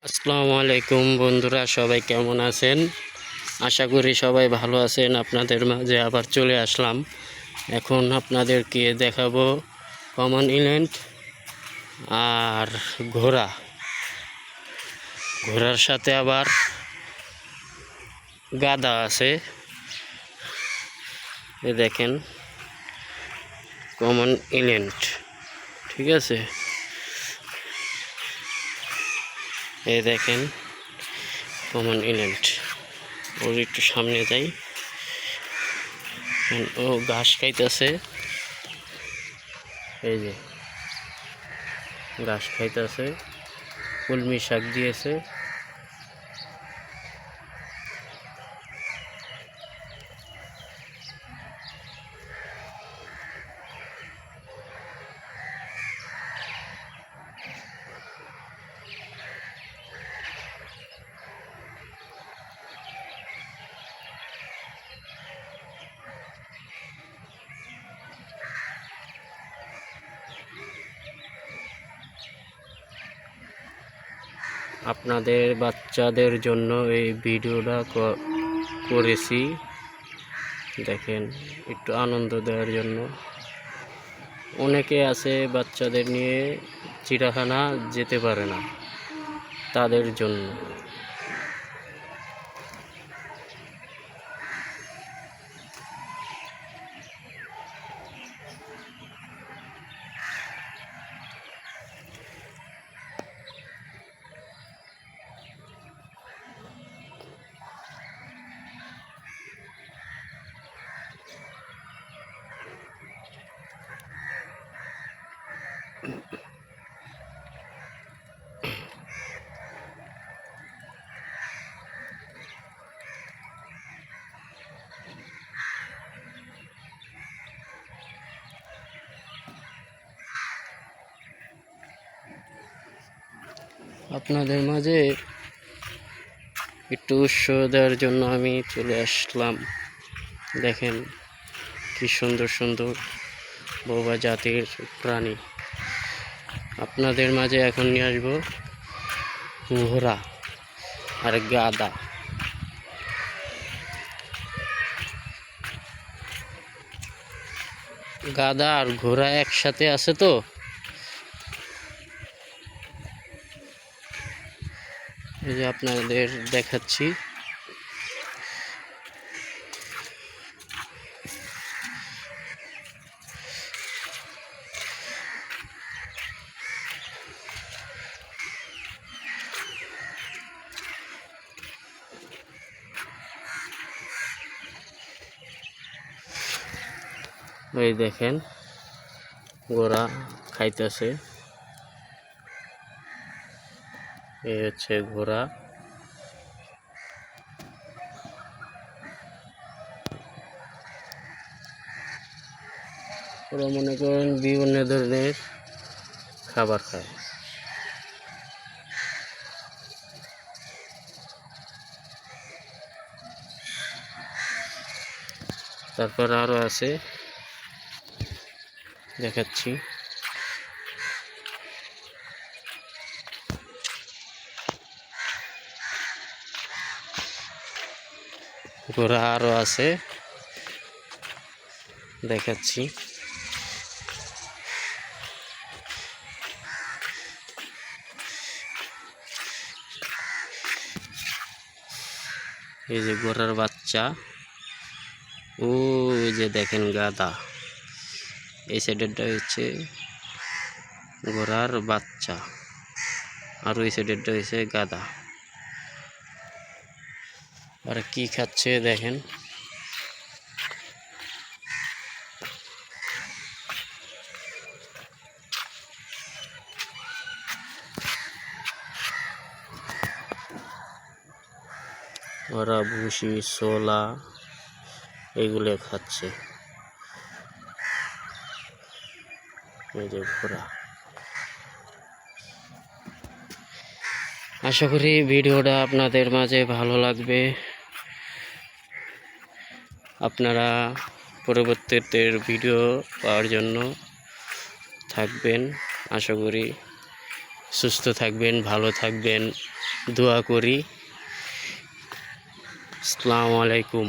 আসসালামু আলাইকুম বন্ধুরা, সবাই কেমন আছেন? আশা করি সবাই ভালো আছেন। আপনাদের মাঝে আবার চলে আসলাম। এখন আপনাদেরকে দেখাবো কমন ইভেন্ট আর ঘোড়া। ঘোড়ার সাথে আবার গাধা আছে। এ দেখেন কমন ইভেন্ট, ঠিক আছে? এ দেখেন কমন ইভেন্ট। ওর একটু সামনে যাই। ও ঘাস খাইতেছে, এই যে ঘাস খাইতেছে, কলমি শাক দিয়েছে। আপনাদের বাচ্চাদের জন্য এই ভিডিওটা করেছি, দেখেন একটু আনন্দ দেওয়ার জন্য। অনেকে আছে বাচ্চাদের নিয়ে চিড়িয়াখানা যেতে পারে না, তাদের জন্য। আপনাদের মাঝে একটু উৎসাহ দেওয়ার জন্য আমি চলে আসলাম। দেখেন কি সুন্দর সুন্দর বোবা জাতির প্রাণী। আপনাদের মাঝে এখন নিয়ে আসবো ঘোড়া আর গাধা। গাধা আর ঘোড়া একসাথে আছে তো, এই যে আপনাদের দেখাচ্ছি। এই দেখেন ঘোড়া খাইতেছে, এই হচ্ছে ঘোড়া। ওরা মনে করেন বিভিন্ন ধরনের খাবার খায়। তারপর আরো আছে, দেখাচ্ছি। ঘোড়া আরো আছে, দেখাচ্ছি। এই যে ঘোড়ার বাচ্চা, ও যে দেখেন গাধা। এই সাইডেরটা হচ্ছে ঘোড়ার বাচ্চা, আর ওই সাইডেরটা হচ্ছে গাধা। আর কি খাচ্ছে দেখেন। ওরা ভুসি ছোলা এগুলো খাচ্ছে। এই যে ঘোড়া। আশা করি ভিডিওটা আপনাদের মাঝে ভালো লাগবে। আপনারা পরবর্তীতে ভিডিও পাওয়ার জন্য থাকবেন, আশা করি। সুস্থ থাকবেন, ভালো থাকবেন, দোয়া করি। আসসালামু আলাইকুম।